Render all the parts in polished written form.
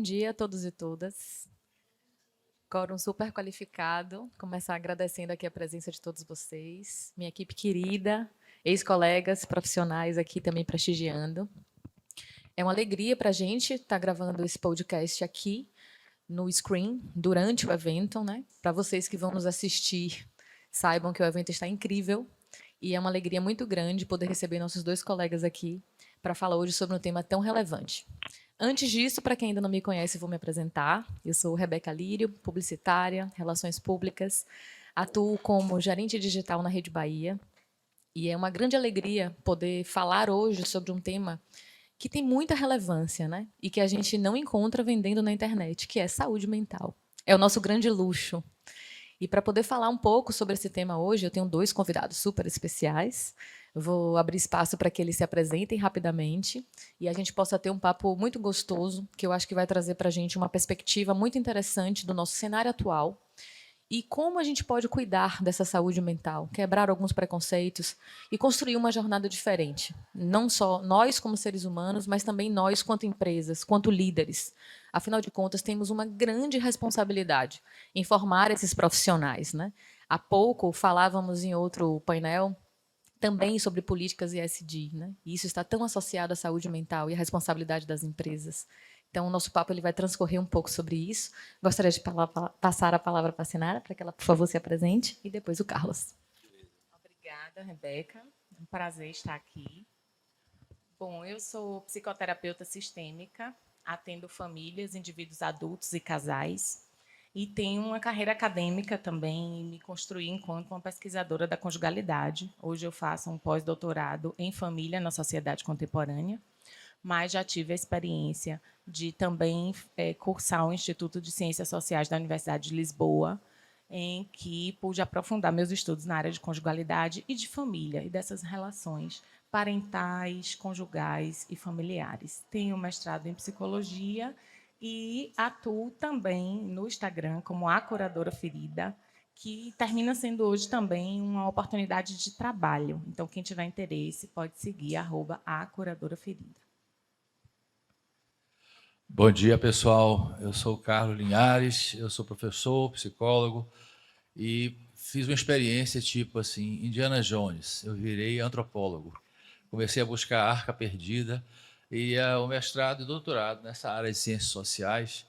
dia a todos e todas. Quórum super qualificado. Começar agradecendo aqui a presença de todos vocês, minha equipe querida, ex-colegas, profissionais aqui também prestigiando. É uma alegria para a gente estar gravando esse podcast aqui no Screen durante o evento, né? Para vocês que vão nos assistir, saibam que o evento está incrível e é uma alegria muito grande poder receber nossos dois colegas aqui para falar hoje sobre um tema tão relevante. Antes disso, para quem ainda não me conhece, vou me apresentar. Eu sou Rebeca Lírio, publicitária, relações públicas, atuo como gerente digital na Rede Bahia e é uma grande alegria poder falar hoje sobre um tema que tem muita relevância, né? E que a gente não encontra vendendo na internet, que é saúde mental. É o nosso grande luxo. E para poder falar um pouco sobre esse tema hoje, eu tenho dois convidados super especiais. Vou abrir espaço para que eles se apresentem rapidamente e a gente possa ter um papo muito gostoso, que eu acho que vai trazer para a gente uma perspectiva muito interessante do nosso cenário atual e como a gente pode cuidar dessa saúde mental, quebrar alguns preconceitos e construir uma jornada diferente. Não só nós como seres humanos, mas também nós quanto empresas, quanto líderes. Afinal de contas, temos uma grande responsabilidade em formar esses profissionais, né? Há pouco falávamos em outro painel também sobre políticas ESG, né? E isso está tão associado à saúde mental e à responsabilidade das empresas. Então, o nosso papo ele vai transcorrer um pouco sobre isso. Gostaria de passar a palavra para a Sinara, para que ela, por favor, se apresente, e depois o Carlos. Obrigada, Rebeca. É um prazer estar aqui. Bom, eu sou psicoterapeuta sistêmica, atendo famílias, indivíduos adultos e casais, e tenho uma carreira acadêmica também, me construí enquanto uma pesquisadora da conjugalidade. Hoje eu faço um pós-doutorado em família na sociedade contemporânea, mas já tive a experiência de também cursar o Instituto de Ciências Sociais da Universidade de Lisboa, em que pude aprofundar meus estudos na área de conjugalidade e de família, e dessas relações parentais, conjugais e familiares. Tenho mestrado em psicologia e atuo também no Instagram como a Curadora Ferida, que termina sendo hoje também uma oportunidade de trabalho. Então, quem tiver interesse pode seguir @a Curadora Ferida. Bom dia, pessoal. Eu sou o Carlos Linhares, eu sou professor, psicólogo e fiz uma experiência tipo assim, Indiana Jones. Eu virei antropólogo. Comecei a buscar a arca perdida e o mestrado e doutorado nessa área de ciências sociais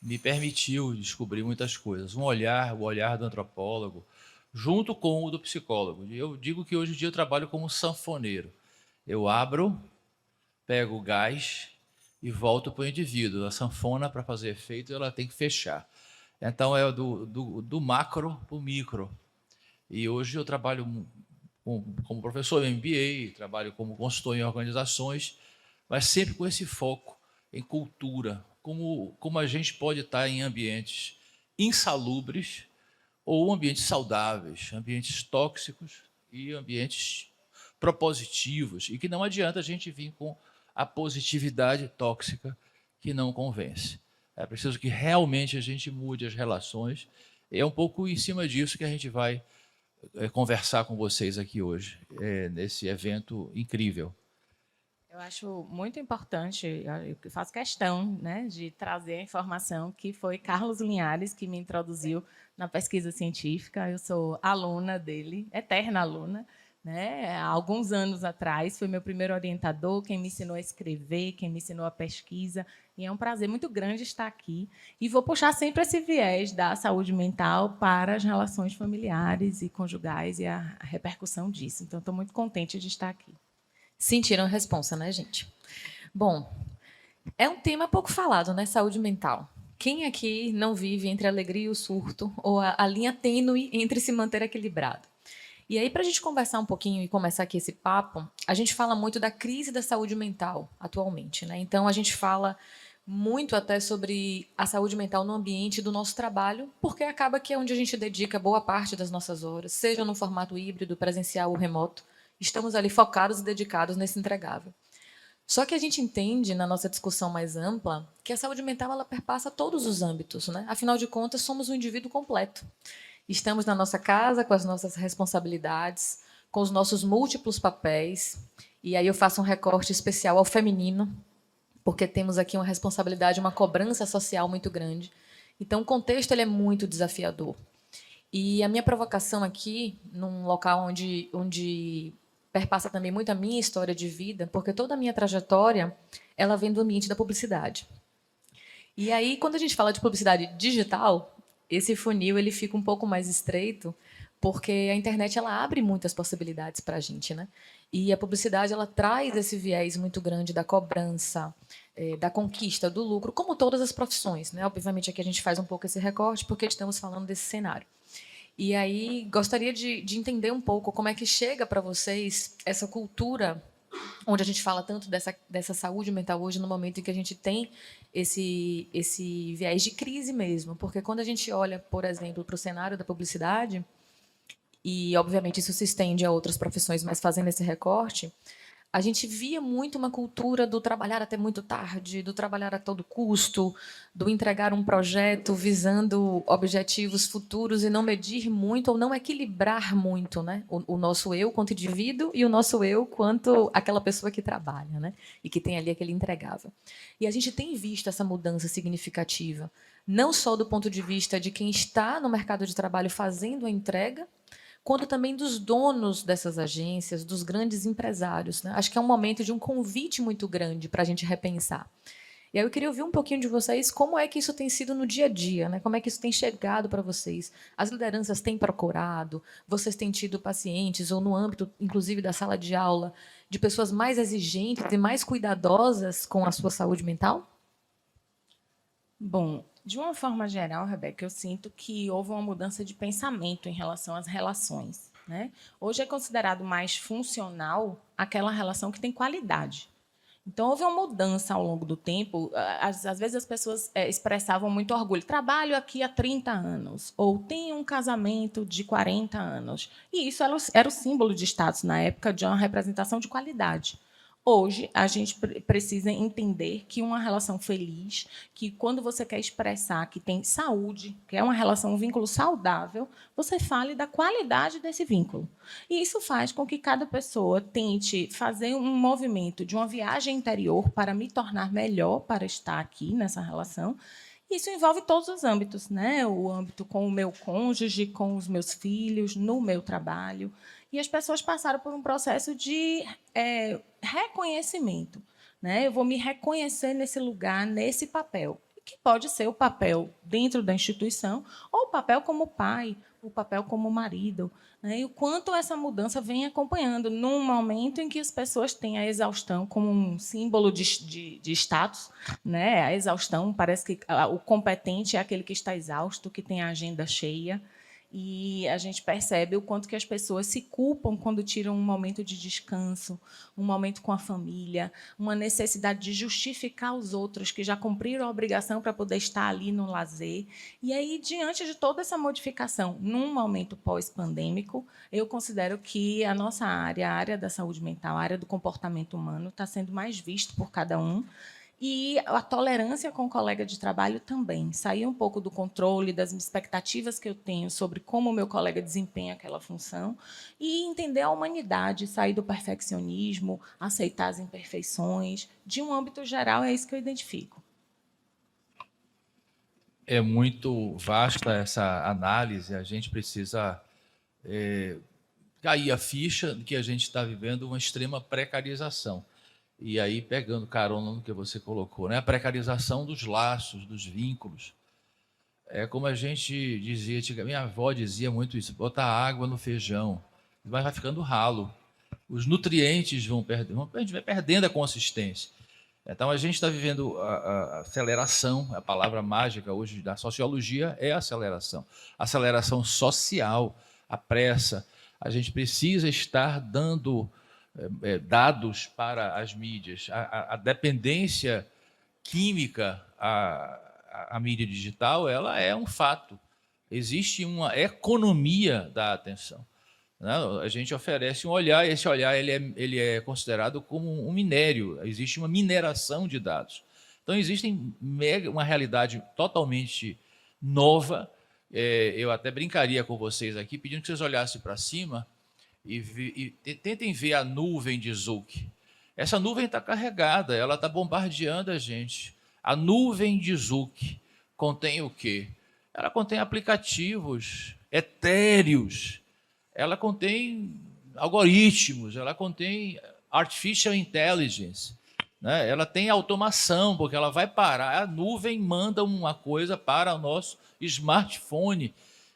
me permitiu descobrir muitas coisas. O olhar do antropólogo, junto com o do psicólogo. Eu digo que hoje em dia eu trabalho como sanfoneiro. Eu abro, pego o gás e volto para o indivíduo. A sanfona, para fazer efeito, ela tem que fechar. Então, é do macro para o micro. E hoje eu trabalho como professor em MBA, trabalho como consultor em organizações, mas sempre com esse foco em cultura, como a gente pode estar em ambientes insalubres ou ambientes saudáveis, ambientes tóxicos e ambientes propositivos, e que não adianta a gente vir com a positividade tóxica que não convence. É preciso que realmente a gente mude as relações. É um pouco em cima disso que a gente vai conversar com vocês aqui hoje, nesse evento incrível. Eu acho muito importante, eu faço questão, né, de trazer a informação que foi Carlos Linhares que me introduziu na pesquisa científica. Eu sou aluna dele, eterna aluna, né? Há alguns anos atrás foi meu primeiro orientador, quem me ensinou a escrever, quem me ensinou a pesquisa. E é um prazer muito grande estar aqui. E vou puxar sempre esse viés da saúde mental para as relações familiares e conjugais e a repercussão disso. Então, estou muito contente de estar aqui. Sentiram a responsa, né, gente? Bom, é um tema pouco falado, né? Saúde mental. Quem aqui não vive entre a alegria e o surto, ou a linha tênue entre se manter equilibrado? E aí, para a gente conversar um pouquinho e começar aqui esse papo, a gente fala muito da crise da saúde mental atualmente, né? Então, a gente fala muito até sobre a saúde mental no ambiente do nosso trabalho, porque acaba que é onde a gente dedica boa parte das nossas horas, seja no formato híbrido, presencial ou remoto. Estamos ali focados e dedicados nesse entregável. Só que a gente entende, na nossa discussão mais ampla, que a saúde mental ela perpassa todos os âmbitos, né? Afinal de contas, somos um indivíduo completo. Estamos na nossa casa com as nossas responsabilidades, com os nossos múltiplos papéis, e aí eu faço um recorte especial ao feminino, porque temos aqui uma responsabilidade, uma cobrança social muito grande. Então, o contexto ele é muito desafiador. E a minha provocação aqui, num local onde perpassa também muito a minha história de vida, porque toda a minha trajetória ela vem do ambiente da publicidade. E aí, quando a gente fala de publicidade digital, esse funil ele fica um pouco mais estreito, porque a internet ela abre muitas possibilidades para a gente, né? E a publicidade ela traz esse viés muito grande da cobrança, da conquista, do lucro, como todas as profissões, né? Obviamente aqui a gente faz um pouco esse recorte porque estamos falando desse cenário. E aí gostaria de entender um pouco como é que chega para vocês essa cultura onde a gente fala tanto dessa saúde mental hoje, no momento em que a gente tem esse viés de crise mesmo. Porque quando a gente olha, por exemplo, para o cenário da publicidade, e obviamente isso se estende a outras profissões, mas fazendo esse recorte, a gente via muito uma cultura do trabalhar até muito tarde, do trabalhar a todo custo, do entregar um projeto visando objetivos futuros e não medir muito ou não equilibrar muito, né? O nosso eu quanto indivíduo e o nosso eu quanto aquela pessoa que trabalha, né? E que tem ali aquele entregável. E a gente tem visto essa mudança significativa, não só do ponto de vista de quem está no mercado de trabalho fazendo a entrega, quanto também dos donos dessas agências, dos grandes empresários, né? Acho que é um momento de um convite muito grande para a gente repensar. E aí eu queria ouvir um pouquinho de vocês como é que isso tem sido no dia a dia, né? Como é que isso tem chegado para vocês? As lideranças têm procurado? Vocês têm tido pacientes, ou no âmbito, inclusive, da sala de aula, de pessoas mais exigentes e mais cuidadosas com a sua saúde mental? Bom, de uma forma geral, Rebeca, eu sinto que houve uma mudança de pensamento em relação às relações, né? Hoje é considerado mais funcional aquela relação que tem qualidade. Então, houve uma mudança ao longo do tempo. Às vezes, as pessoas expressavam muito orgulho. Trabalho aqui há 30 anos, ou tenho um casamento de 40 anos. E isso era o símbolo de status na época, de uma representação de qualidade. Hoje, a gente precisa entender que uma relação feliz, que quando você quer expressar que tem saúde, que é uma relação, um vínculo saudável, você fale da qualidade desse vínculo. E isso faz com que cada pessoa tente fazer um movimento de uma viagem interior para me tornar melhor para estar aqui nessa relação. Isso envolve todos os âmbitos, né? O âmbito com o meu cônjuge, com os meus filhos, no meu trabalho. E as pessoas passaram por um processo de reconhecimento, né? Eu vou me reconhecer nesse lugar, nesse papel, que pode ser o papel dentro da instituição ou o papel como pai, o papel como marido, né? E o quanto essa mudança vem acompanhando num momento em que as pessoas têm a exaustão como um símbolo de status, né? A exaustão, parece que o competente é aquele que está exausto, que tem a agenda cheia. E a gente percebe o quanto que as pessoas se culpam quando tiram um momento de descanso, um momento com a família, uma necessidade de justificar os outros que já cumpriram a obrigação para poder estar ali no lazer. E aí, diante de toda essa modificação, num momento pós-pandêmico, eu considero que a nossa área, a área da saúde mental, a área do comportamento humano, está sendo mais visto por cada um. E a tolerância com o colega de trabalho também. Sair um pouco do controle, das expectativas que eu tenho sobre como o meu colega desempenha aquela função e entender a humanidade, sair do perfeccionismo, aceitar as imperfeições. De um âmbito geral, é isso que eu identifico. É muito vasta essa análise, a gente precisa cair a ficha de que a gente está vivendo uma extrema precarização. E aí, pegando carona no que você colocou, né? A precarização dos laços, dos vínculos. É como a gente dizia, minha avó dizia muito isso, botar água no feijão, vai ficando ralo. Os nutrientes a gente vai perdendo a consistência. Então, a gente está vivendo a aceleração, a palavra mágica hoje da sociologia é aceleração. Aceleração social, a pressa. A gente precisa estar dando dados para as mídias. A dependência química à mídia digital, ela é um fato. Existe uma economia da atenção. Né? A gente oferece um olhar, esse olhar ele é considerado como um minério, existe uma mineração de dados. Então, existe uma realidade totalmente nova. Eu até brincaria com vocês aqui, pedindo que vocês olhassem para cima e tentem ver a nuvem de Zuck. Essa nuvem está carregada, ela está bombardeando a gente. A nuvem de Zuck contém o quê? Ela contém aplicativos etéreos, ela contém algoritmos, ela contém artificial intelligence, né? Ela tem automação, porque ela vai parar, a nuvem manda uma coisa para o nosso smartphone,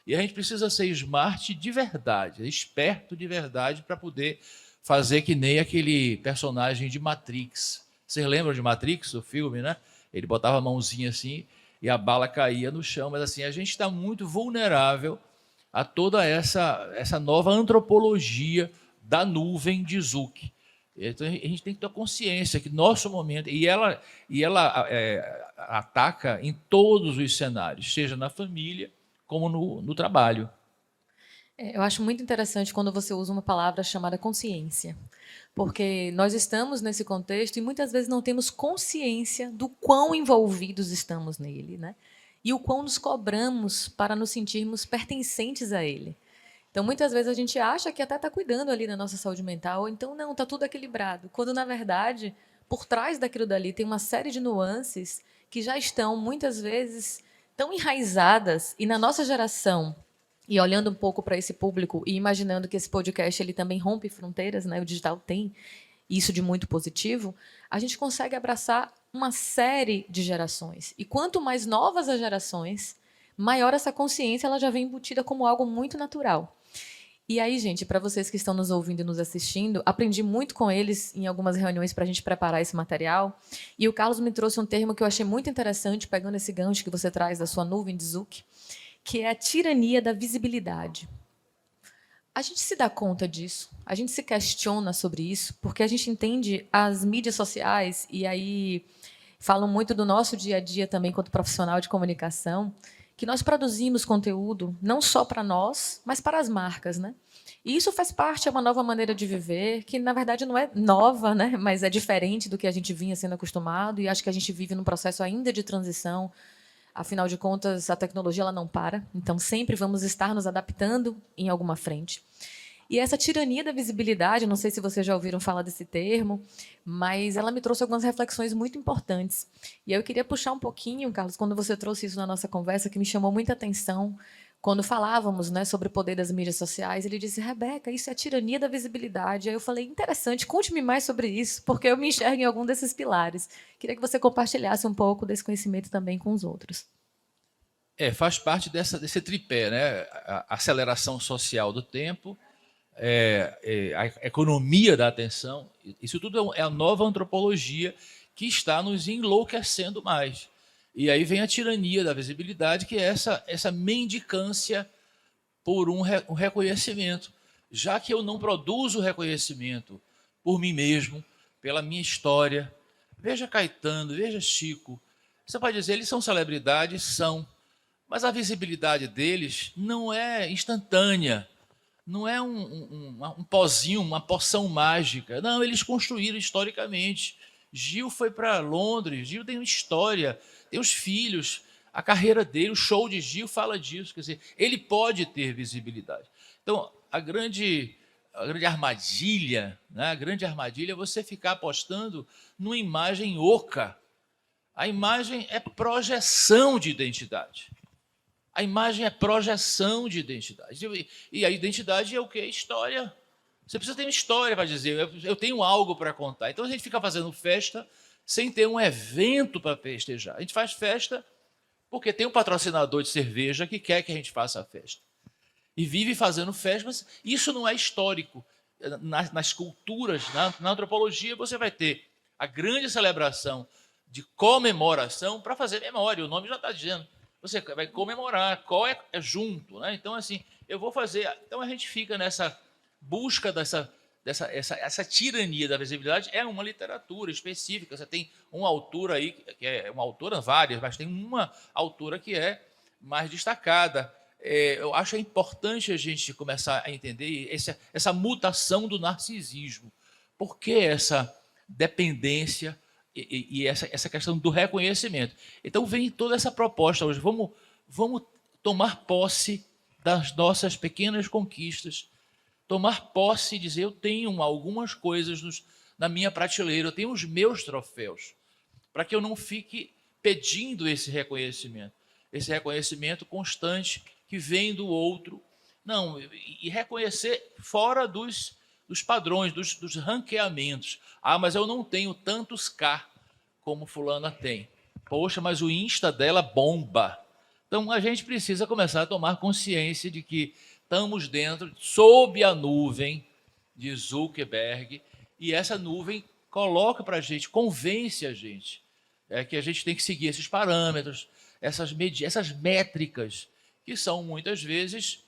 e a gente precisa ser smart de verdade, esperto de verdade, para poder fazer que nem aquele personagem de Matrix. Vocês lembram de Matrix, o filme, né? Ele botava a mãozinha assim e a bala caía no chão, mas assim, a gente está muito vulnerável a toda essa nova antropologia da nuvem de Zuck. Então a gente tem que ter consciência que nosso momento, e ela ataca em todos os cenários, seja na família como no trabalho. Eu acho muito interessante quando você usa uma palavra chamada consciência, porque nós estamos nesse contexto e muitas vezes não temos consciência do quão envolvidos estamos nele, né? E o quão nos cobramos para nos sentirmos pertencentes a ele. Então, muitas vezes a gente acha que até está cuidando ali da nossa saúde mental, ou então não, está tudo equilibrado, quando na verdade, por trás daquilo dali tem uma série de nuances que já estão muitas vezes tão enraizadas, e na nossa geração, e olhando um pouco para esse público e imaginando que esse podcast ele também rompe fronteiras, né? O digital tem isso de muito positivo, a gente consegue abraçar uma série de gerações. E quanto mais novas as gerações, maior essa consciência ela já vem embutida como algo muito natural. E aí, gente, para vocês que estão nos ouvindo e nos assistindo, aprendi muito com eles em algumas reuniões para a gente preparar esse material. E o Carlos me trouxe um termo que eu achei muito interessante, pegando esse gancho que você traz da sua nuvem de Zuck, que é a tirania da visibilidade. A gente se dá conta disso, a gente se questiona sobre isso, porque a gente entende as mídias sociais, e aí falam muito do nosso dia a dia também, quanto profissional de comunicação, que nós produzimos conteúdo não só para nós, mas para as marcas, né? E isso faz parte de uma nova maneira de viver, que na verdade não é nova, né? Mas é diferente do que a gente vinha sendo acostumado, e acho que a gente vive num processo ainda de transição. Afinal de contas, a tecnologia ela não para, então sempre vamos estar nos adaptando em alguma frente. E essa tirania da visibilidade, não sei se vocês já ouviram falar desse termo, mas ela me trouxe algumas reflexões muito importantes. E eu queria puxar um pouquinho, Carlos, quando você trouxe isso na nossa conversa, que me chamou muita atenção, quando falávamos, né, sobre o poder das mídias sociais, ele disse, Rebeca, isso é a tirania da visibilidade. Aí eu falei, interessante, conte-me mais sobre isso, porque eu me enxergo em algum desses pilares. Queria que você compartilhasse um pouco desse conhecimento também com os outros. Faz parte desse tripé, né? A aceleração social do tempo, a economia da atenção, isso tudo é a nova antropologia que está nos enlouquecendo mais. E aí vem a tirania da visibilidade, que é essa mendicância por um reconhecimento. Já que eu não produzo reconhecimento por mim mesmo, pela minha história, veja Caetano, veja Chico, você pode dizer, eles são celebridades? São. Mas a visibilidade deles não é instantânea, não é um pozinho, uma poção mágica. Não, eles construíram historicamente. Gil foi para Londres, Gil tem uma história, tem os filhos, a carreira dele, o show de Gil fala disso. Quer dizer, ele pode ter visibilidade. Então, a grande armadilha, né? A grande armadilha é você ficar apostando numa imagem oca. A imagem é projeção de identidade. A imagem é projeção de identidade. E a identidade é o quê? História. Você precisa ter uma história para dizer, eu tenho algo para contar. Então a gente fica fazendo festa sem ter um evento para festejar. A gente faz festa porque tem um patrocinador de cerveja que quer que a gente faça a festa. E vive fazendo festa, mas isso não é histórico. Nas culturas, na antropologia, você vai ter a grande celebração de comemoração para fazer memória. O nome já está dizendo. Você vai comemorar, qual é junto, né? Então, assim, eu vou fazer. Então, a gente fica nessa busca essa tirania da visibilidade. É uma literatura específica. Você tem uma autora aí, que é uma autora, várias, mas tem uma autora que é mais destacada. Eu acho importante a gente começar a entender essa mutação do narcisismo. Por que essa dependência e essa questão do reconhecimento? Então vem toda essa proposta hoje. Vamos tomar posse das nossas pequenas conquistas, tomar posse e dizer, eu tenho algumas coisas na minha prateleira, eu tenho os meus troféus, para que eu não fique pedindo esse reconhecimento constante que vem do outro. Não, e reconhecer fora dos padrões, dos ranqueamentos. Ah, mas eu não tenho tantos K como fulana tem. Poxa, mas o Insta dela bomba. Então, a gente precisa começar a tomar consciência de que estamos dentro, sob a nuvem de Zuckerberg, e essa nuvem coloca para a gente, convence a gente, que a gente tem que seguir esses parâmetros, essas métricas, que são muitas vezes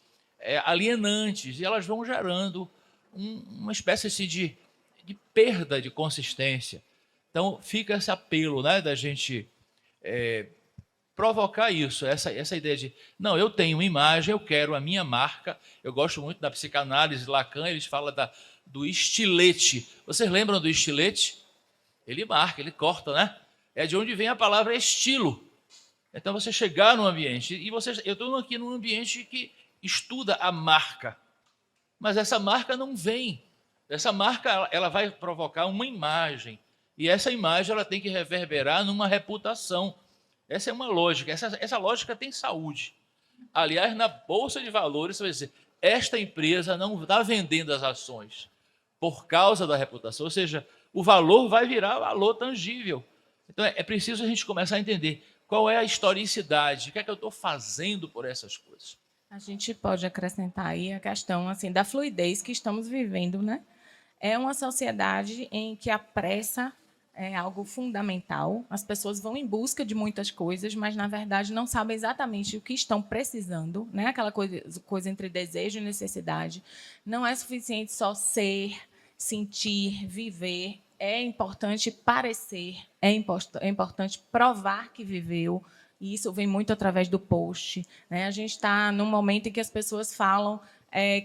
alienantes, e elas vão gerando uma espécie assim, de perda de consistência. Então, fica esse apelo, né, da gente provocar isso, essa ideia de, não, eu tenho uma imagem, eu quero a minha marca. Eu gosto muito da psicanálise, Lacan, eles falam do estilete. Vocês lembram do estilete? Ele marca, ele corta, né? É de onde vem a palavra estilo. Então, você chegar num ambiente, e eu estou aqui num ambiente que estuda a marca, mas essa marca não vem. Essa marca ela vai provocar uma imagem, e essa imagem ela tem que reverberar numa reputação. Essa é uma lógica, essa lógica tem saúde. Aliás, na Bolsa de Valores, você vai dizer, esta empresa não está vendendo as ações por causa da reputação, ou seja, o valor vai virar valor tangível. Então, é preciso a gente começar a entender qual é a historicidade, o que é que eu estou fazendo por essas coisas. A gente pode acrescentar aí a questão assim, da fluidez que estamos vivendo, né? É uma sociedade em que a pressa é algo fundamental. As pessoas vão em busca de muitas coisas, mas, na verdade, não sabem exatamente o que estão precisando, né? Aquela coisa entre desejo e necessidade. Não é suficiente só ser, sentir, viver. É importante parecer, é importante provar que viveu, e isso vem muito através do post, né? A gente está num momento em que as pessoas falam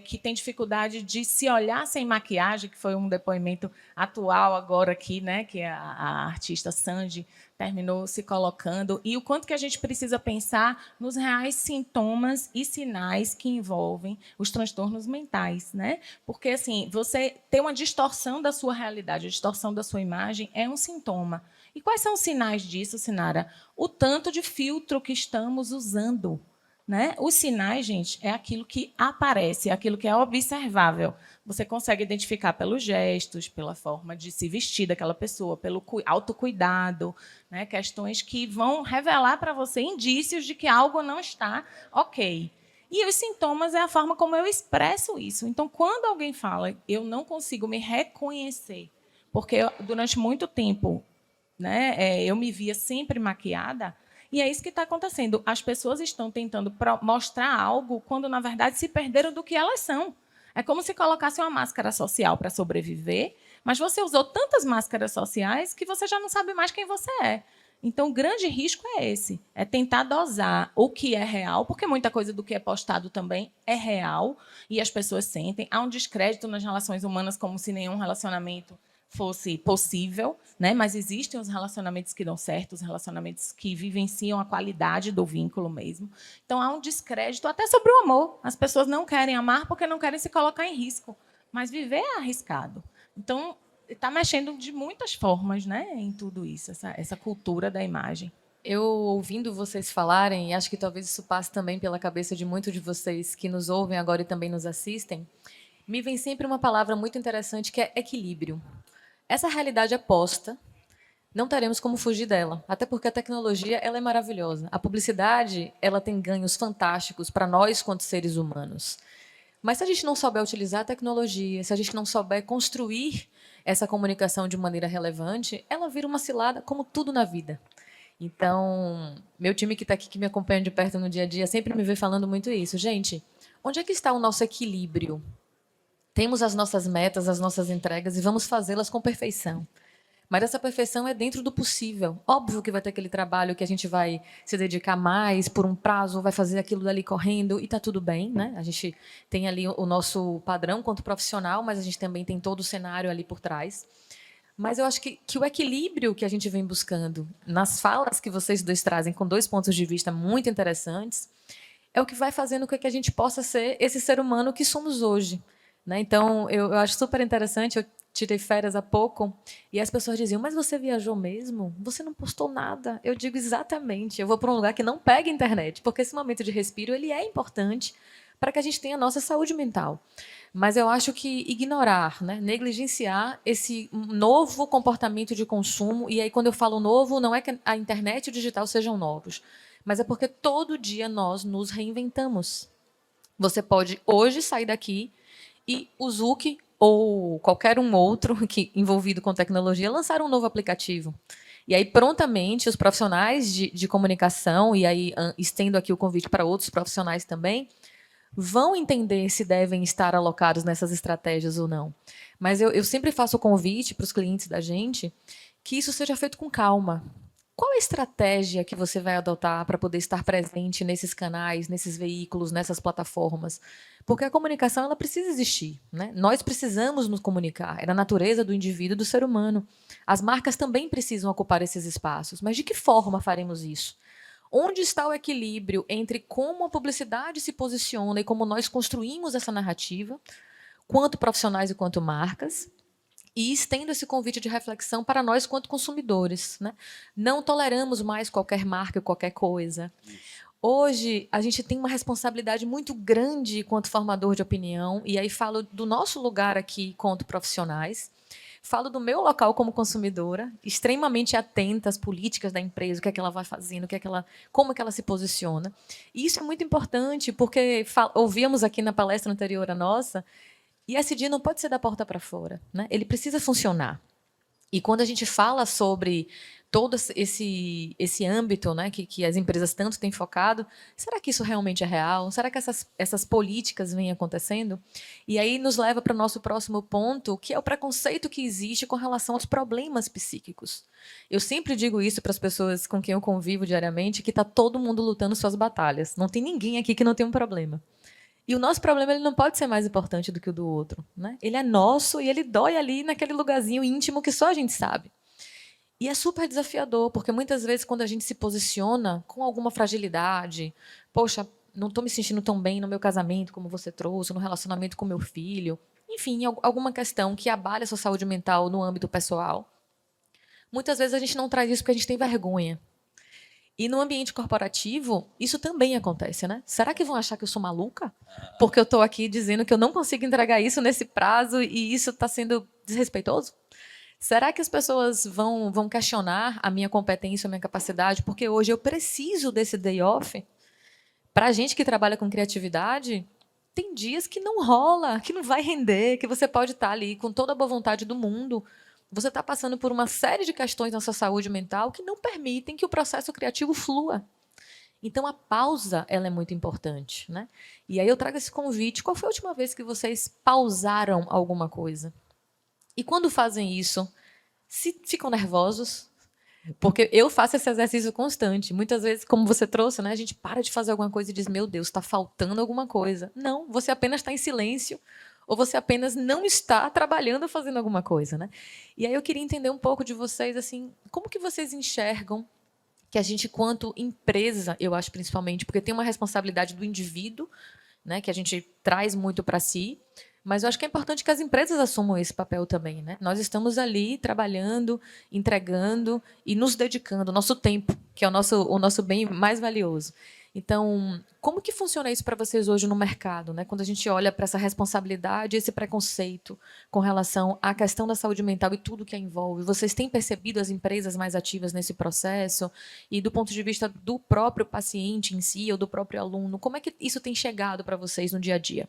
que tem dificuldade de se olhar sem maquiagem, que foi um depoimento atual agora aqui, né, que a artista Sandy terminou se colocando, e o quanto que a gente precisa pensar nos reais sintomas e sinais que envolvem os transtornos mentais, né? Porque assim, você ter uma distorção da sua realidade, a distorção da sua imagem é um sintoma. E quais são os sinais disso, Sinara? O tanto de filtro que estamos usando, né? Os sinais, gente, é aquilo que aparece, é aquilo que é observável. Você consegue identificar pelos gestos, pela forma de se vestir daquela pessoa, pelo autocuidado, né? Questões que vão revelar para você indícios de que algo não está ok. E os sintomas é a forma como eu expresso isso. Então, quando alguém fala, eu não consigo me reconhecer, porque durante muito tempo, né, eu me via sempre maquiada. E é isso que está acontecendo. As pessoas estão tentando mostrar algo quando, na verdade, se perderam do que elas são. É como se colocasse uma máscara social para sobreviver, mas você usou tantas máscaras sociais que você já não sabe mais quem você é. Então, o grande risco é esse, é tentar dosar o que é real, porque muita coisa do que é postado também é real, e as pessoas sentem. Há um descrédito nas relações humanas, como se nenhum relacionamento fosse possível, né? Mas existem os relacionamentos que dão certo, os relacionamentos que vivenciam a qualidade do vínculo mesmo. Então, há um descrédito até sobre o amor. As pessoas não querem amar porque não querem se colocar em risco. Mas viver é arriscado. Então, está mexendo de muitas formas, né, em tudo isso, essa cultura da imagem. Eu, ouvindo vocês falarem, e acho que talvez isso passe também pela cabeça de muitos de vocês que nos ouvem agora e também nos assistem, me vem sempre uma palavra muito interessante, que é equilíbrio. Essa realidade é posta, não teremos como fugir dela, até porque a tecnologia ela é maravilhosa. A publicidade ela tem ganhos fantásticos para nós, quanto seres humanos. Mas se a gente não souber utilizar a tecnologia, se a gente não souber construir essa comunicação de maneira relevante, ela vira uma cilada, como tudo na vida. Então, meu time que está aqui, que me acompanha de perto no dia a dia, sempre me vê falando muito isso. Gente, onde é que está o nosso equilíbrio? Temos as nossas metas, as nossas entregas, e vamos fazê-las com perfeição. Mas essa perfeição é dentro do possível. Óbvio que vai ter aquele trabalho que a gente vai se dedicar mais por um prazo, vai fazer aquilo dali correndo, e está tudo bem, né? A gente tem ali o nosso padrão quanto profissional, mas a gente também tem todo o cenário ali por trás. Mas eu acho que o equilíbrio que a gente vem buscando nas falas que vocês dois trazem, com dois pontos de vista muito interessantes, é o que vai fazendo com que a gente possa ser esse ser humano que somos hoje. Né? Então, eu acho super interessante. Eu tirei férias há pouco e as pessoas diziam, mas você viajou mesmo? Você não postou nada. Eu digo exatamente, eu vou para um lugar que não pega internet, porque esse momento de respiro ele é importante para que a gente tenha a nossa saúde mental. Mas eu acho que ignorar, né, negligenciar esse novo comportamento de consumo, e aí quando eu falo novo, não é que a internet e o digital sejam novos, mas é porque todo dia nós nos reinventamos. Você pode hoje sair daqui e o Zuc ou qualquer um outro que envolvido com tecnologia lançar um novo aplicativo. E aí, prontamente, os profissionais de comunicação, e aí estendo aqui o convite para outros profissionais também, vão entender se devem estar alocados nessas estratégias ou não. Mas eu sempre faço o convite para os clientes da gente que isso seja feito com calma. Qual a estratégia que você vai adotar para poder estar presente nesses canais, nesses veículos, nessas plataformas? Porque a comunicação ela precisa existir, né? Nós precisamos nos comunicar, é da natureza do indivíduo e do ser humano. As marcas também precisam ocupar esses espaços, mas de que forma faremos isso? Onde está o equilíbrio entre como a publicidade se posiciona e como nós construímos essa narrativa, quanto profissionais e quanto marcas? E estendo esse convite de reflexão para nós quanto consumidores, né? Não toleramos mais qualquer marca, qualquer coisa. Hoje, a gente tem uma responsabilidade muito grande quanto formador de opinião, e aí falo do nosso lugar aqui quanto profissionais, falo do meu local como consumidora, extremamente atenta às políticas da empresa, o que é que ela vai fazendo, como é que ela se posiciona. E isso é muito importante, porque ouvíamos aqui na palestra anterior à nossa, ESG não pode ser da porta para fora, né? Ele precisa funcionar. E quando a gente fala sobre todo esse âmbito, né, que as empresas tanto têm focado, será que isso realmente é real? Será que essas políticas vêm acontecendo? E aí nos leva para o nosso próximo ponto, que é o preconceito que existe com relação aos problemas psíquicos. Eu sempre digo isso para as pessoas com quem eu convivo diariamente, que está todo mundo lutando suas batalhas. Não tem ninguém aqui que não tem um problema. E o nosso problema ele não pode ser mais importante do que o do outro, né? Ele é nosso e ele dói ali naquele lugarzinho íntimo que só a gente sabe. E é super desafiador, porque muitas vezes quando a gente se posiciona com alguma fragilidade, poxa, não estou me sentindo tão bem no meu casamento como você trouxe, no relacionamento com meu filho, enfim, alguma questão que abale a sua saúde mental no âmbito pessoal. Muitas vezes a gente não traz isso porque a gente tem vergonha. E no ambiente corporativo, isso também acontece, né? Será que vão achar que eu sou maluca? Porque eu estou aqui dizendo que eu não consigo entregar isso nesse prazo e isso está sendo desrespeitoso? Será que as pessoas vão questionar a minha competência, a minha capacidade? Porque hoje eu preciso desse day off. Para a gente que trabalha com criatividade, tem dias que não rola, que não vai render, que você pode estar ali com toda a boa vontade do mundo. Você está passando por uma série de questões na sua saúde mental que não permitem que o processo criativo flua. Então, a pausa ela é muito importante, né? E aí eu trago esse convite. Qual foi a última vez que vocês pausaram alguma coisa? E quando fazem isso, se ficam nervosos? Porque eu faço esse exercício constante. Muitas vezes, como você trouxe, né, a gente para de fazer alguma coisa e diz, meu Deus, está faltando alguma coisa. Não, você apenas está em silêncio ou você apenas não está trabalhando fazendo alguma coisa, né? E aí eu queria entender um pouco de vocês, assim, como que vocês enxergam que a gente, quanto empresa, eu acho principalmente, porque tem uma responsabilidade do indivíduo, né, que a gente traz muito para si, mas eu acho que é importante que as empresas assumam esse papel também, né? Nós estamos ali trabalhando, entregando e nos dedicando, nosso tempo, que é o nosso bem mais valioso. Então, como que funciona isso para vocês hoje no mercado, né? Quando a gente olha para essa responsabilidade, esse preconceito com relação à questão da saúde mental e tudo que a envolve, vocês têm percebido as empresas mais ativas nesse processo? E do ponto de vista do próprio paciente em si, ou do próprio aluno, como é que isso tem chegado para vocês no dia a dia?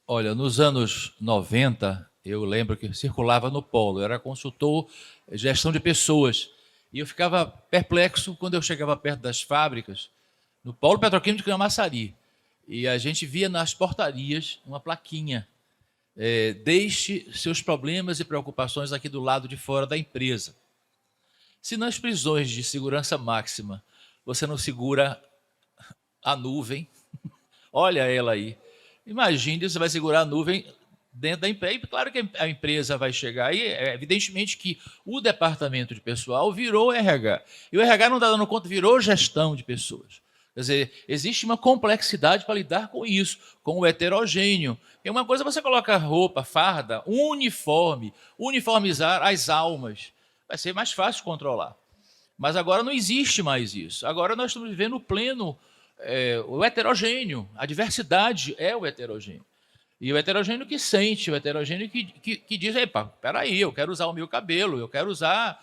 Olha, nos anos 90, eu lembro que circulava no Polo, eu era consultor de gestão de pessoas, e eu ficava perplexo quando eu chegava perto das fábricas, no Polo Petroquímico de Camaçari, e a gente via nas portarias uma plaquinha, deixe seus problemas e preocupações aqui do lado de fora da empresa. Se nas prisões de segurança máxima você não segura a nuvem, olha ela aí, imagine, você vai segurar a nuvem dentro da empresa. E claro que a empresa vai chegar aí, evidentemente que o departamento de pessoal virou RH. E o RH não está dando conta, virou gestão de pessoas. Quer dizer, existe uma complexidade para lidar com isso, com o heterogêneo. É uma coisa você coloca roupa, farda, uniforme, uniformizar as almas. Vai ser mais fácil controlar. Mas agora não existe mais isso. Agora nós estamos vivendo o pleno, o heterogêneo. A diversidade é o heterogêneo. E o heterogêneo que sente, o heterogêneo que diz, epa, peraí, eu quero usar o meu cabelo, eu quero usar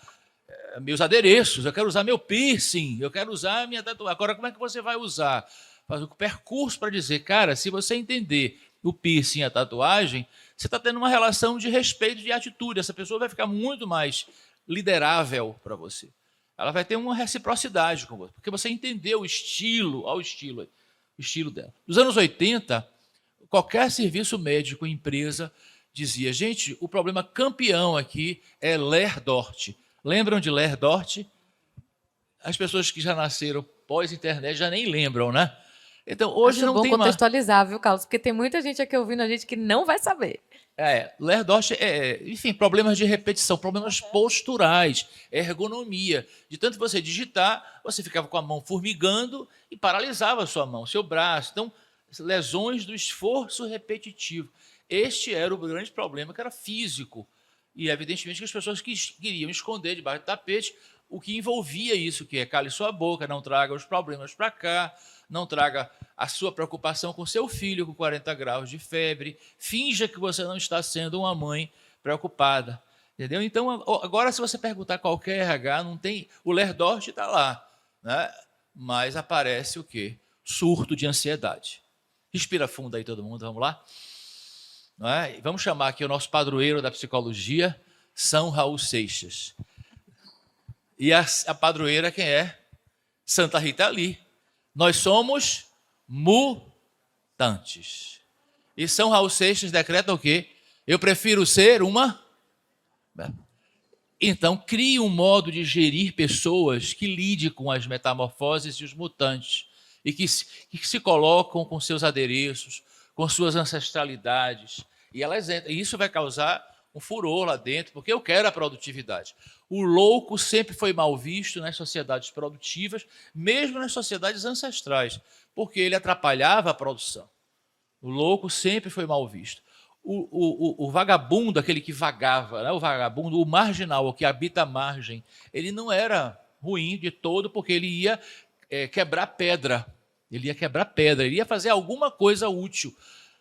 meus adereços, eu quero usar meu piercing, eu quero usar a minha tatuagem. Agora, como é que você vai usar? Faz o percurso para dizer, cara, se você entender o piercing e a tatuagem, você está tendo uma relação de respeito, de atitude. Essa pessoa vai ficar muito mais liderável para você. Ela vai ter uma reciprocidade com você, porque você entendeu o estilo, o estilo dela. Nos anos 80, qualquer serviço médico, empresa, dizia, gente, o problema campeão aqui é Lerdort. Lembram de Lerdort? As pessoas que já nasceram pós-internet já nem lembram, né? Então, hoje Acho não bom tem contextualizar, viu, Carlos? Porque tem muita gente aqui ouvindo a gente que não vai saber. Lerdort enfim, problemas de repetição, problemas posturais, ergonomia. De tanto você digitar, você ficava com a mão formigando e paralisava a sua mão, seu braço. Então, lesões do esforço repetitivo. Este era o grande problema, que era físico. E, evidentemente, que as pessoas queriam esconder debaixo do tapete o que envolvia isso, que é cale sua boca, não traga os problemas para cá, não traga a sua preocupação com seu filho com 40 graus de febre, finja que você não está sendo uma mãe preocupada. Entendeu? Então, agora, se você perguntar qualquer RH, não tem. O Lerdort está lá, né? Mas aparece o quê? Surto de ansiedade. Respira fundo aí, todo mundo, vamos lá? Não é? Vamos chamar aqui o nosso padroeiro da psicologia, São Raul Seixas. E a padroeira quem é? Santa Rita Lee. Nós somos mutantes. E São Raul Seixas decreta o quê? Eu prefiro ser uma... Então, crie um modo de gerir pessoas que lide com as metamorfoses e os mutantes e que se colocam com seus adereços, com suas ancestralidades. E isso vai causar um furor lá dentro, porque eu quero a produtividade. O louco sempre foi mal visto nas sociedades produtivas, mesmo nas sociedades ancestrais, porque ele atrapalhava a produção. O louco sempre foi mal visto. O vagabundo, aquele que vagava, né? O vagabundo, o marginal, o que habita a margem, ele não era ruim de todo, porque ele ia quebrar pedra. Ele ia fazer alguma coisa útil.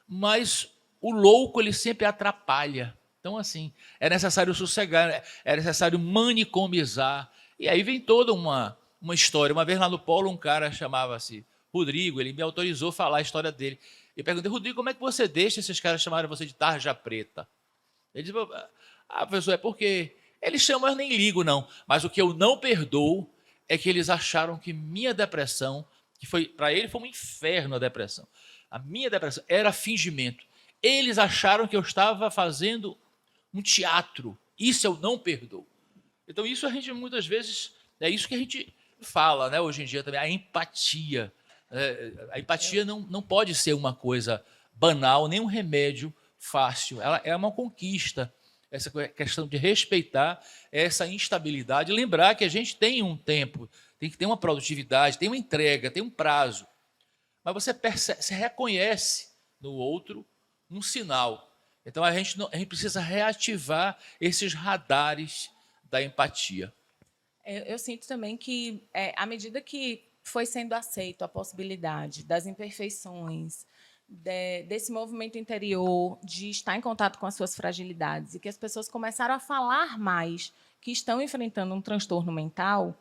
Mas o louco, ele sempre atrapalha. Então, assim, é necessário sossegar, é necessário manicomizar. E aí vem toda uma história. Uma vez lá no Polo, um cara chamava-se Rodrigo, ele me autorizou a falar a história dele. Eu perguntei, Rodrigo, como é que você deixa esses caras chamarem você de tarja preta? Ele disse, professor, é porque eles chamam, eu nem ligo, não. Mas o que eu não perdoo é que eles acharam que minha depressão, que foi para ele foi um inferno a depressão. A minha depressão era fingimento. Eles acharam que eu estava fazendo um teatro. Isso eu não perdoo. Então, isso a gente muitas vezes, é isso que a gente fala, né, hoje em dia também, a empatia. A empatia não pode ser uma coisa banal, nem um remédio fácil. Ela é uma conquista, essa questão de respeitar essa instabilidade, lembrar que a gente tem um tempo, tem que ter uma produtividade, tem uma entrega, tem um prazo. Mas você reconhece no outro um sinal. Então, a gente precisa reativar esses radares da empatia. Eu sinto também que, à medida que foi sendo aceito a possibilidade das imperfeições, desse movimento interior, de estar em contato com as suas fragilidades, e que as pessoas começaram a falar mais que estão enfrentando um transtorno mental,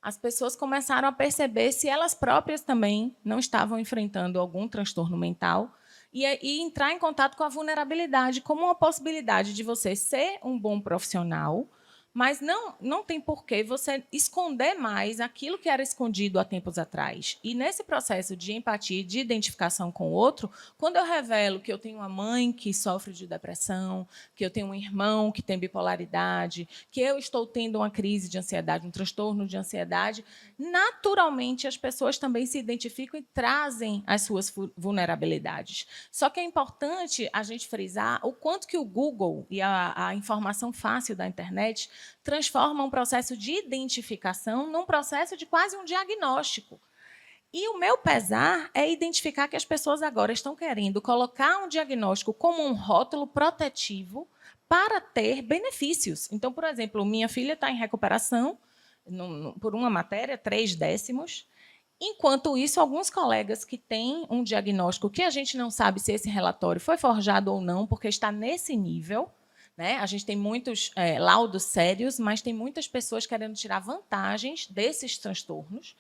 as pessoas começaram a perceber se elas próprias também não estavam enfrentando algum transtorno mental e entrar em contato com a vulnerabilidade como uma possibilidade de você ser um bom profissional, mas não tem por que você esconder mais aquilo que era escondido há tempos atrás. E nesse processo de empatia, de identificação com o outro, quando eu revelo que eu tenho uma mãe que sofre de depressão, que eu tenho um irmão que tem bipolaridade, que eu estou tendo uma crise de ansiedade, um transtorno de ansiedade, naturalmente as pessoas também se identificam e trazem as suas vulnerabilidades. Só que é importante a gente frisar o quanto que o Google e a informação fácil da internet transforma um processo de identificação num processo de quase um diagnóstico. E o meu pesar é identificar que as pessoas agora estão querendo colocar um diagnóstico como um rótulo protetivo para ter benefícios. Então, por exemplo, minha filha está em recuperação por uma matéria, 3 décimos. Enquanto isso, alguns colegas que têm um diagnóstico que a gente não sabe se esse relatório foi forjado ou não, porque está nesse nível, né? A gente tem muitos laudos sérios, mas tem muitas pessoas querendo tirar vantagens desses transtornos.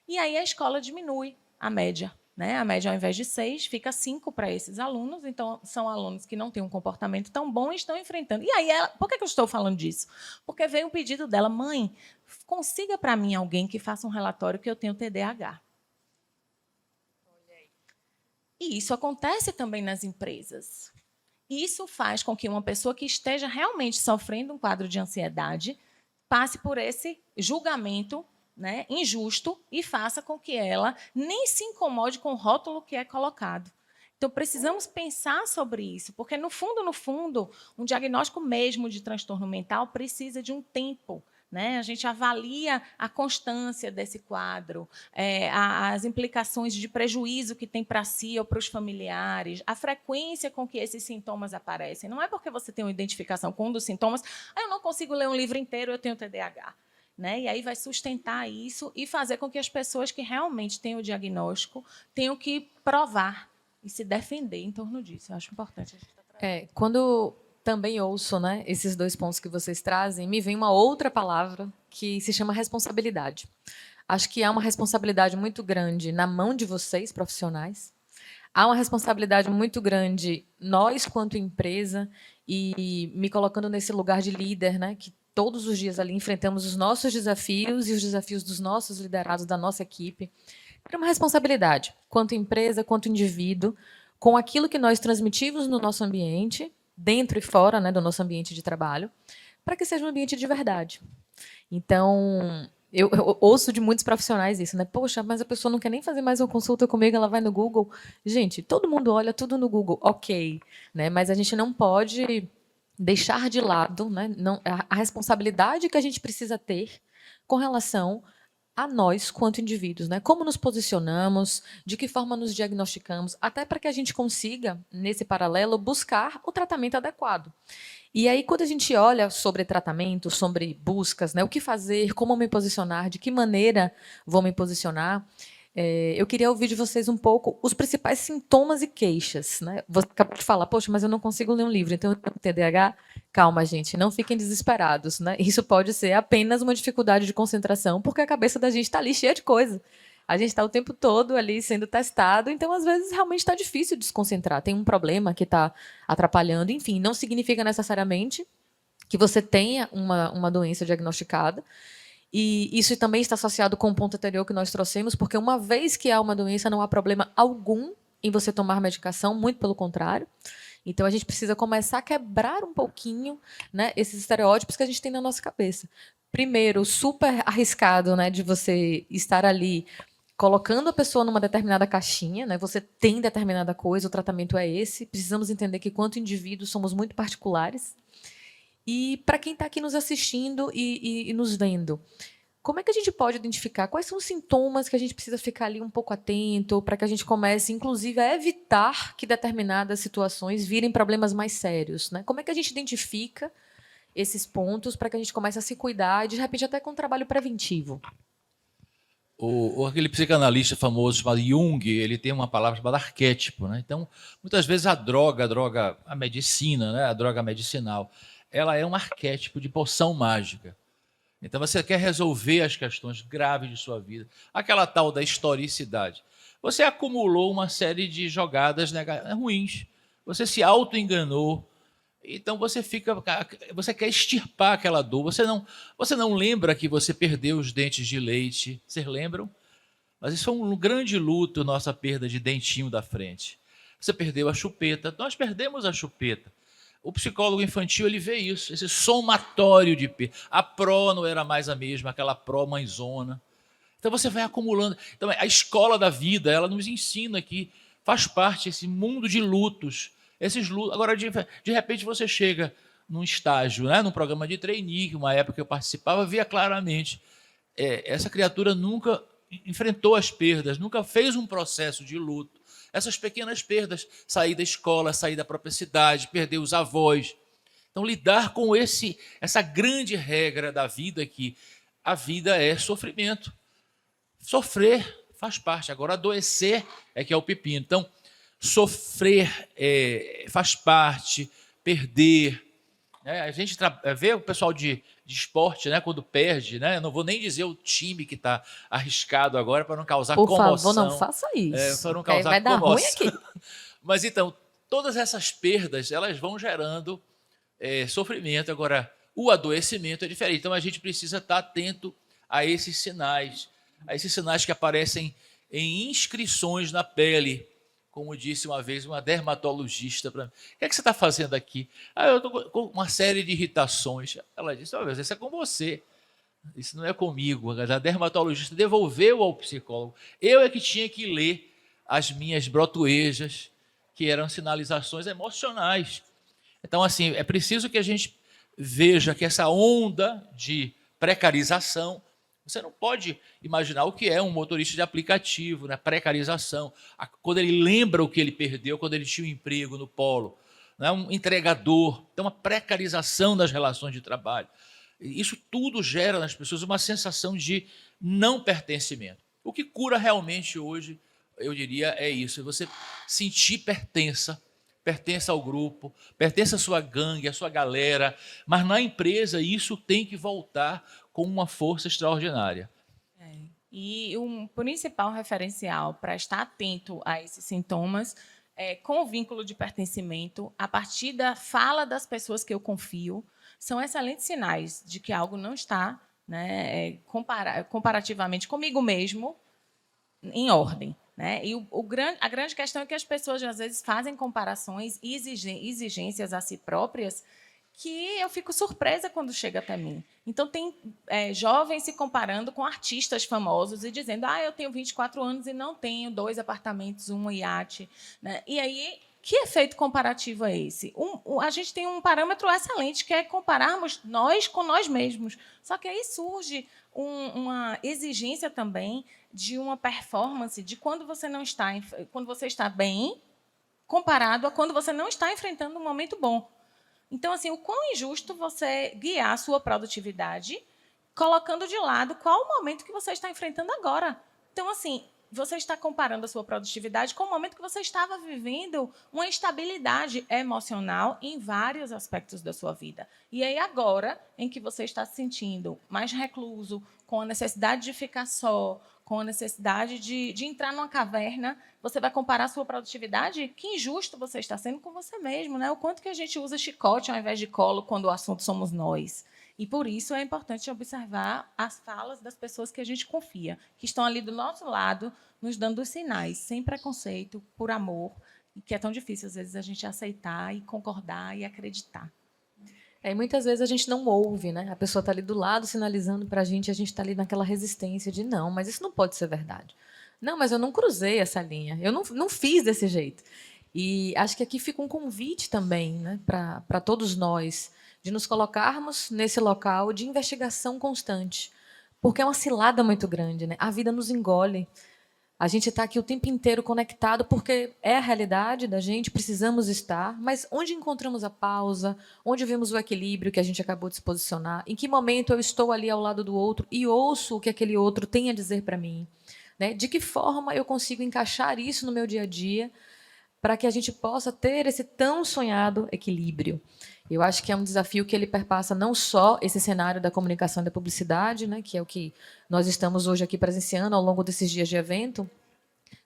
E aí a escola diminui a média. Né? A média, ao invés de 6, fica 5 para esses alunos. Então, são alunos que não têm um comportamento tão bom e estão enfrentando. E aí, por que eu estou falando disso? Porque veio um pedido dela: mãe, consiga para mim alguém que faça um relatório que eu tenho TDAH. E isso acontece também nas empresas. Isso faz com que uma pessoa que esteja realmente sofrendo um quadro de ansiedade passe por esse julgamento, né, injusto, e faça com que ela nem se incomode com o rótulo que é colocado. Então, precisamos pensar sobre isso, porque, no fundo, um diagnóstico mesmo de transtorno mental precisa de um tempo. Né? A gente avalia a constância desse quadro, as implicações de prejuízo que tem para si ou para os familiares, a frequência com que esses sintomas aparecem. Não é porque você tem uma identificação com um dos sintomas: eu não consigo ler um livro inteiro, eu tenho TDAH. Né? E aí vai sustentar isso e fazer com que as pessoas que realmente têm o diagnóstico tenham que provar e se defender em torno disso. Eu acho importante a gente estar trazendo. Quando também ouço, né, esses 2 pontos que vocês trazem, me vem uma outra palavra que se chama responsabilidade. Acho que há uma responsabilidade muito grande na mão de vocês, profissionais. Há uma responsabilidade muito grande nós, quanto empresa, e me colocando nesse lugar de líder, né, que todos os dias ali enfrentamos os nossos desafios e os desafios dos nossos liderados, da nossa equipe. É uma responsabilidade, quanto empresa, quanto indivíduo, com aquilo que nós transmitimos no nosso ambiente, dentro e fora, né, do nosso ambiente de trabalho, para que seja um ambiente de verdade. Então, eu ouço de muitos profissionais isso, né? Poxa, mas a pessoa não quer nem fazer mais uma consulta comigo, ela vai no Google. Gente, todo mundo olha tudo no Google, ok, né? Mas a gente não pode deixar de lado, né, a responsabilidade que a gente precisa ter com relação a nós, quanto indivíduos, né? Como nos posicionamos, de que forma nos diagnosticamos, até para que a gente consiga, nesse paralelo, buscar o tratamento adequado. E aí, quando a gente olha sobre tratamento, sobre buscas, né, o que fazer, como me posicionar, de que maneira vou me posicionar, eu queria ouvir de vocês um pouco os principais sintomas e queixas. Né? Você acabou de falar: poxa, mas eu não consigo ler um livro, então eu tenho TDAH. Calma, gente, não fiquem desesperados. Né? Isso pode ser apenas uma dificuldade de concentração, porque a cabeça da gente está ali cheia de coisa. A gente está o tempo todo ali sendo testado, então, às vezes, realmente está difícil de se concentrar. Tem um problema que está atrapalhando. Enfim, não significa necessariamente que você tenha uma doença diagnosticada. E isso também está associado com o ponto anterior que nós trouxemos, porque uma vez que há uma doença, não há problema algum em você tomar medicação, muito pelo contrário. Então, a gente precisa começar a quebrar um pouquinho, né, esses estereótipos que a gente tem na nossa cabeça. Primeiro, super arriscado, né, de você estar ali colocando a pessoa numa determinada caixinha, né? Você tem determinada coisa, o tratamento é esse. Precisamos entender que, quanto indivíduos, somos muito particulares. E para quem está aqui nos assistindo e nos vendo, como é que a gente pode identificar quais são os sintomas que a gente precisa ficar ali um pouco atento para que a gente comece, inclusive, a evitar que determinadas situações virem problemas mais sérios? Né? Como é que a gente identifica esses pontos para que a gente comece a se cuidar e, de repente, até com um trabalho preventivo? Aquele psicanalista famoso chamado Jung, ele tem uma palavra chamada arquétipo. Né? Então, muitas vezes a medicina, né? A droga medicinal, ela é um arquétipo de poção mágica. Então, você quer resolver as questões graves de sua vida, aquela tal da historicidade. Você acumulou uma série de jogadas ruins, você se auto-enganou, então você quer extirpar aquela dor. Você não lembra que você perdeu os dentes de leite? Vocês lembram? Mas isso foi um grande luto, nossa perda de dentinho da frente. Você perdeu a chupeta, nós perdemos a chupeta. O psicólogo infantil, ele vê isso, esse somatório de perda. A pró não era mais a mesma, aquela pró mãezona. Então você vai acumulando. Então a escola da vida, ela nos ensina que faz parte esse mundo de lutos. Esses lutos. Agora, de repente, você chega num estágio, né, num programa de trainee, que uma época que eu participava, via claramente, essa criatura nunca enfrentou as perdas, nunca fez um processo de luto. Essas pequenas perdas, sair da escola, sair da própria cidade, perder os avós. Então, lidar com essa grande regra da vida, que a vida é sofrimento. Sofrer faz parte. Agora, adoecer é que é o pepino. Então, sofrer faz parte, perder. Né? A gente vê o pessoal de esporte, né, quando perde, né? Eu não vou nem dizer o time que está arriscado agora para não causar comoção. Por favor, não faça isso. Para não causar vai dar ruim aqui. Mas então, todas essas perdas, elas vão gerando sofrimento. Agora, o adoecimento é diferente. Então, a gente precisa estar atento a esses sinais que aparecem em inscrições na pele. Como disse uma vez uma dermatologista para mim, o que é que você está fazendo aqui? Eu estou com uma série de irritações. Ela disse, mas isso é com você, isso não é comigo. A dermatologista devolveu ao psicólogo. Eu é que tinha que ler as minhas brotoejas, que eram sinalizações emocionais. Então, assim, é preciso que a gente veja que essa onda de precarização, você não pode imaginar o que é um motorista de aplicativo, né? Precarização. Quando ele lembra o que ele perdeu, quando ele tinha um emprego no polo, né? Um entregador. Então, uma precarização das relações de trabalho. Isso tudo gera nas pessoas uma sensação de não pertencimento. O que cura realmente hoje, eu diria, é isso. É você sentir pertença ao grupo, pertence à sua gangue, à sua galera, mas na empresa isso tem que voltar com uma força extraordinária. E o principal referencial para estar atento a esses sintomas com o vínculo de pertencimento, a partir da fala das pessoas que eu confio, são excelentes sinais de que algo não está, né, comparativamente comigo mesmo, em ordem. Né? E a grande questão é que as pessoas, às vezes, fazem comparações e exigências a si próprias que eu fico surpresa quando chega até mim. Então, tem jovens se comparando com artistas famosos e dizendo eu tenho 24 anos e não tenho 2 apartamentos, um iate. Né? E aí, que efeito comparativo é esse? A gente tem um parâmetro excelente, que é compararmos nós com nós mesmos. Só que aí surge uma exigência também de uma performance de quando você está bem, comparado a quando você não está enfrentando um momento bom. Então, assim, o quão injusto você guiar a sua produtividade colocando de lado qual o momento que você está enfrentando agora. Então, assim, você está comparando a sua produtividade com o momento que você estava vivendo uma estabilidade emocional em vários aspectos da sua vida. E aí, agora, em que você está se sentindo mais recluso, com a necessidade de ficar só, com a necessidade de entrar numa caverna, você vai comparar a sua produtividade? Que injusto você está sendo com você mesmo, né? O quanto que a gente usa chicote ao invés de colo quando o assunto somos nós. E, por isso, é importante observar as falas das pessoas que a gente confia, que estão ali do nosso lado, nos dando os sinais, sem preconceito, por amor, e que é tão difícil, às vezes, a gente aceitar e concordar e acreditar. E muitas vezes a gente não ouve, né? A pessoa está ali do lado sinalizando para a gente está ali naquela resistência de não, mas isso não pode ser verdade. Não, mas eu não cruzei essa linha, eu não fiz desse jeito. E acho que aqui fica um convite também, né, para todos nós, de nos colocarmos nesse local de investigação constante, porque é uma cilada muito grande, né? A vida nos engole. A gente está aqui o tempo inteiro conectado porque é a realidade da gente, precisamos estar, mas onde encontramos a pausa, onde vemos o equilíbrio que a gente acabou de se posicionar, em que momento eu estou ali ao lado do outro e ouço o que aquele outro tem a dizer para mim, né? De que forma eu consigo encaixar isso no meu dia a dia para que a gente possa ter esse tão sonhado equilíbrio. Eu acho que é um desafio que ele perpassa não só esse cenário da comunicação e da publicidade, né, que é o que nós estamos hoje aqui presenciando ao longo desses dias de evento,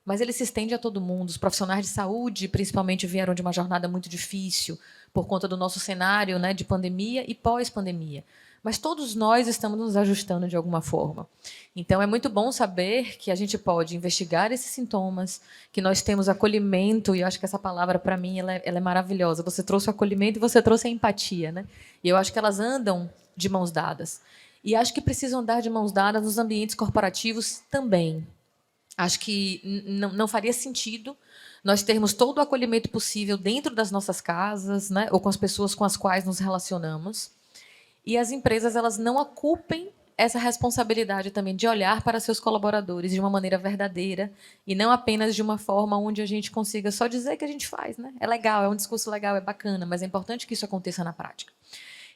mas ele se estende a todo mundo. Os profissionais de saúde, principalmente, vieram de uma jornada muito difícil por conta do nosso cenário, né, de pandemia e pós-pandemia. Mas todos nós estamos nos ajustando de alguma forma. Então, é muito bom saber que a gente pode investigar esses sintomas, que nós temos acolhimento, e eu acho que essa palavra, para mim, ela é maravilhosa. Você trouxe o acolhimento e você trouxe a empatia, né? E eu acho que elas andam de mãos dadas. E acho que precisam andar de mãos dadas nos ambientes corporativos também. Acho que não faria sentido nós termos todo o acolhimento possível dentro das nossas casas, né, ou com as pessoas com as quais nos relacionamos, e as empresas elas não ocupem essa responsabilidade também de olhar para seus colaboradores de uma maneira verdadeira e não apenas de uma forma onde a gente consiga só dizer que a gente faz, né? É legal, é um discurso legal, é bacana, mas é importante que isso aconteça na prática.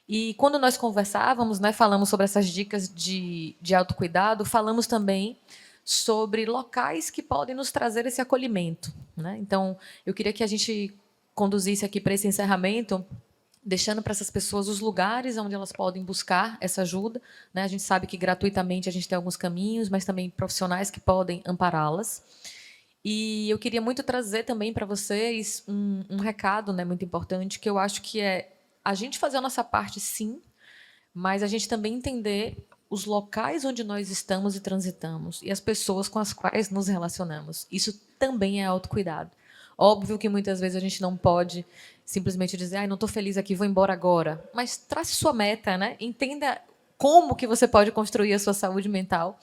E quando nós conversávamos, né, falamos sobre essas dicas de autocuidado, falamos também sobre locais que podem nos trazer esse acolhimento, né? Então, eu queria que a gente conduzisse aqui para esse encerramento, deixando para essas pessoas os lugares onde elas podem buscar essa ajuda, né? A gente sabe que gratuitamente a gente tem alguns caminhos, mas também profissionais que podem ampará-las. E eu queria muito trazer também para vocês um recado, né, muito importante, que eu acho que é a gente fazer a nossa parte, sim, mas a gente também entender os locais onde nós estamos e transitamos e as pessoas com as quais nos relacionamos. Isso também é autocuidado. Óbvio que muitas vezes a gente não pode simplesmente dizer, não estou feliz aqui, vou embora agora. Mas trace sua meta, né? Entenda como que você pode construir a sua saúde mental,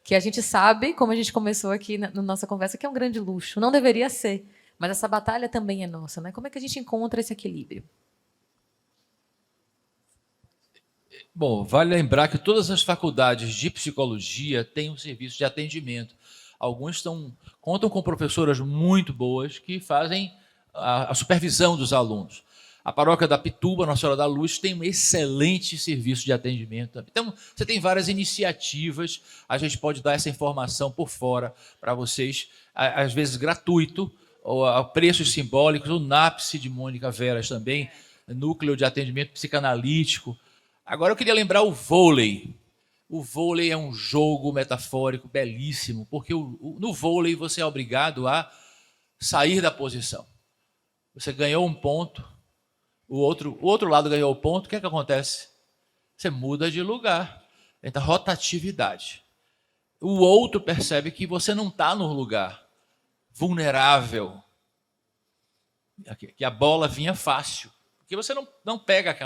que a gente sabe, como a gente começou aqui na nossa conversa, que é um grande luxo. Não deveria ser, mas essa batalha também é nossa, né? Como é que a gente encontra esse equilíbrio? Bom, vale lembrar que todas as faculdades de psicologia têm um serviço de atendimento. Alguns contam com professoras muito boas que fazem a supervisão dos alunos. A paróquia da Pituba, Nossa Senhora da Luz, tem um excelente serviço de atendimento. Então, você tem várias iniciativas, a gente pode dar essa informação por fora para vocês, às vezes gratuito, ou a preços simbólicos, o NAPSE de Mônica Veras também, Núcleo de Atendimento Psicanalítico. Agora eu queria lembrar o vôlei. O vôlei é um jogo metafórico belíssimo, porque no vôlei você é obrigado a sair da posição. Você ganhou um ponto, o outro lado ganhou o ponto, o que é que acontece? Você muda de lugar. Então, rotatividade. O outro percebe que você não está no lugar vulnerável, que a bola vinha fácil. Porque você não pega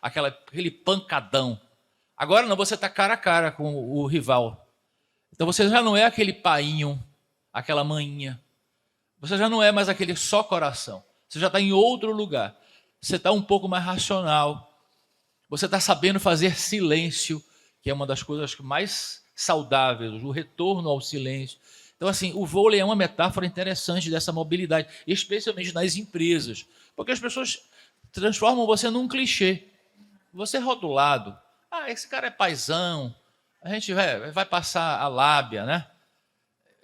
aquele pancadão. Agora não, você está cara a cara com o rival. Então você já não é aquele painho, aquela manhinha. Você já não é mais aquele só coração. Você já está em outro lugar. Você está um pouco mais racional. Você está sabendo fazer silêncio, que é uma das coisas mais saudáveis, o retorno ao silêncio. Então, assim, o vôlei é uma metáfora interessante dessa mobilidade, especialmente nas empresas. Porque as pessoas transformam você num clichê. Você é rotulado. Esse cara é paizão. A gente vai passar a lábia, né?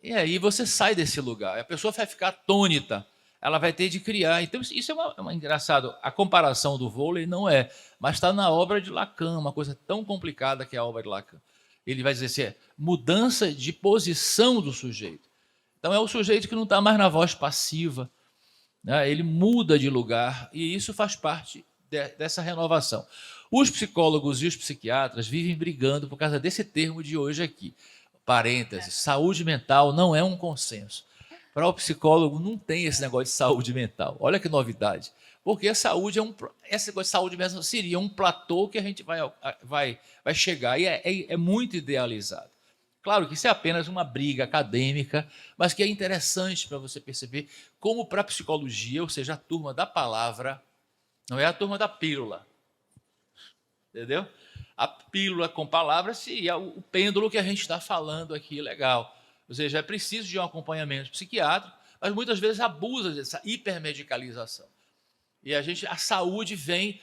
E aí você sai desse lugar. A pessoa vai ficar atônita. Ela vai ter de criar. Então, isso é engraçado. A comparação do vôlei não é. Mas está na obra de Lacan, uma coisa tão complicada que é a obra de Lacan. Ele vai dizer assim, mudança de posição do sujeito. Então, é o sujeito que não está mais na voz passiva, né? Ele muda de lugar e isso faz parte dessa renovação. Os psicólogos e os psiquiatras vivem brigando por causa desse termo de hoje aqui. Parênteses, saúde mental não é um consenso. Para o psicólogo não tem esse negócio de saúde mental. Olha que novidade. Porque a saúde esse negócio de saúde mental seria um platô que a gente vai chegar e é muito idealizado. Claro que isso é apenas uma briga acadêmica, mas que é interessante para você perceber como para a psicologia, ou seja, a turma da palavra, não é a turma da pílula. Entendeu? A pílula com palavras e é o pêndulo que a gente está falando aqui, legal. Ou seja, é preciso de um acompanhamento psiquiátrico, mas muitas vezes abusa dessa hipermedicalização. E a saúde vem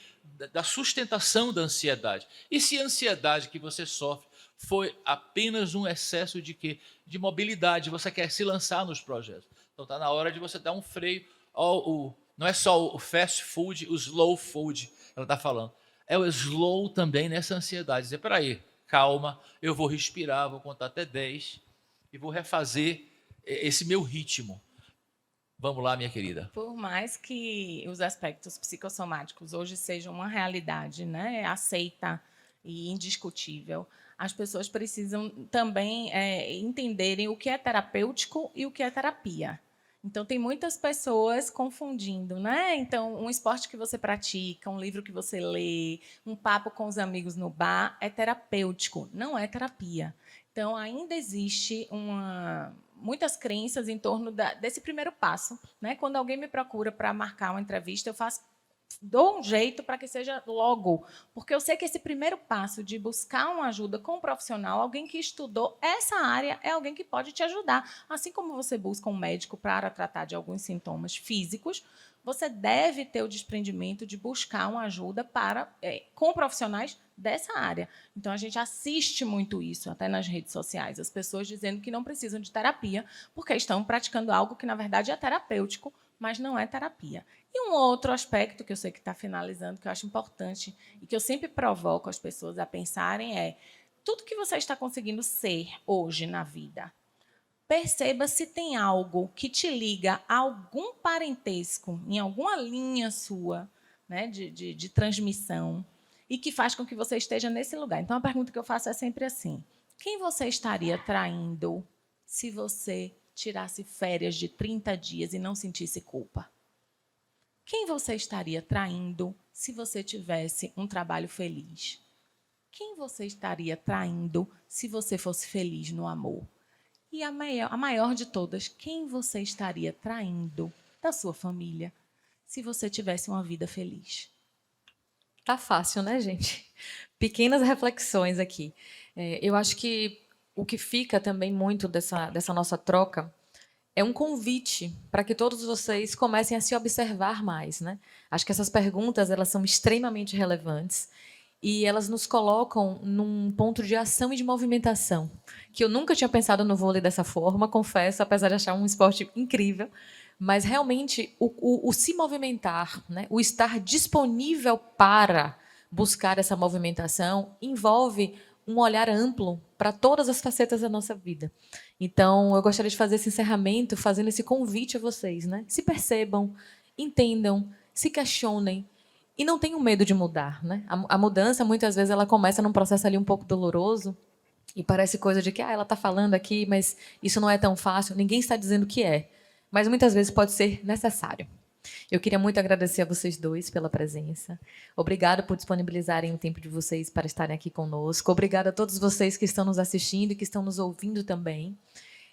da sustentação da ansiedade. E se a ansiedade que você sofre foi apenas um excesso de quê? De mobilidade, você quer se lançar nos projetos. Então está na hora de você dar um freio. Não é só o fast food, o slow food, ela está falando. É o slow também nessa ansiedade. Dizer, peraí, calma, eu vou respirar, vou contar até 10 e vou refazer esse meu ritmo. Vamos lá, minha querida. Por mais que os aspectos psicossomáticos hoje sejam uma realidade, né, aceita e indiscutível, as pessoas precisam também entenderem o que é terapêutico e o que é terapia. Então, tem muitas pessoas confundindo, né? Então, um esporte que você pratica, um livro que você lê, um papo com os amigos no bar é terapêutico, não é terapia. Então, ainda existe muitas crenças em torno desse primeiro passo, né? Quando alguém me procura para marcar uma entrevista, eu dou um jeito para que seja logo, porque eu sei que esse primeiro passo de buscar uma ajuda com um profissional, alguém que estudou essa área, é alguém que pode te ajudar. Assim como você busca um médico para tratar de alguns sintomas físicos, você deve ter o desprendimento de buscar uma ajuda com profissionais dessa área. Então, a gente assiste muito isso, até nas redes sociais, as pessoas dizendo que não precisam de terapia, porque estão praticando algo que, na verdade, é terapêutico, mas não é terapia. E um outro aspecto que eu sei que está finalizando, que eu acho importante e que eu sempre provoco as pessoas a pensarem é tudo que você está conseguindo ser hoje na vida. Perceba se tem algo que te liga a algum parentesco, em alguma linha sua, né, de transmissão, e que faz com que você esteja nesse lugar. Então, a pergunta que eu faço é sempre assim: quem você estaria traindo se você tirasse férias de 30 dias e não sentisse culpa? Quem você estaria traindo se você tivesse um trabalho feliz? Quem você estaria traindo se você fosse feliz no amor? E a maior de todas, quem você estaria traindo da sua família se você tivesse uma vida feliz? Tá fácil, né, gente? Pequenas reflexões aqui. Eu acho que o que fica também muito dessa nossa troca é um convite para que todos vocês comecem a se observar mais, né? Acho que essas perguntas, elas são extremamente relevantes e elas nos colocam num ponto de ação e de movimentação, que eu nunca tinha pensado no vôlei dessa forma, confesso, apesar de achar um esporte incrível, mas realmente o se movimentar, né? O estar disponível para buscar essa movimentação envolve um olhar amplo para todas as facetas da nossa vida. Então, eu gostaria de fazer esse encerramento fazendo esse convite a vocês, né? Se percebam, entendam, se questionem e não tenham medo de mudar, né? A mudança, muitas vezes, ela começa num processo ali um pouco doloroso e parece coisa de que ela está falando aqui, mas isso não é tão fácil. Ninguém está dizendo que é, mas muitas vezes pode ser necessário. Eu queria muito agradecer a vocês dois pela presença. Obrigada por disponibilizarem o tempo de vocês para estarem aqui conosco. Obrigada a todos vocês que estão nos assistindo e que estão nos ouvindo também.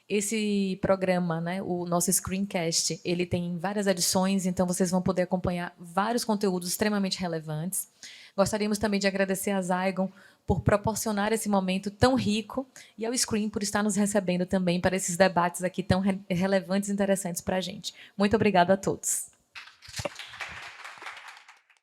Esse programa, né, o nosso Screencast, ele tem várias edições, então vocês vão poder acompanhar vários conteúdos extremamente relevantes. Gostaríamos também de agradecer a Zygon por proporcionar esse momento tão rico e ao Screen por estar nos recebendo também para esses debates aqui tão relevantes e interessantes para a gente. Muito obrigada a todos.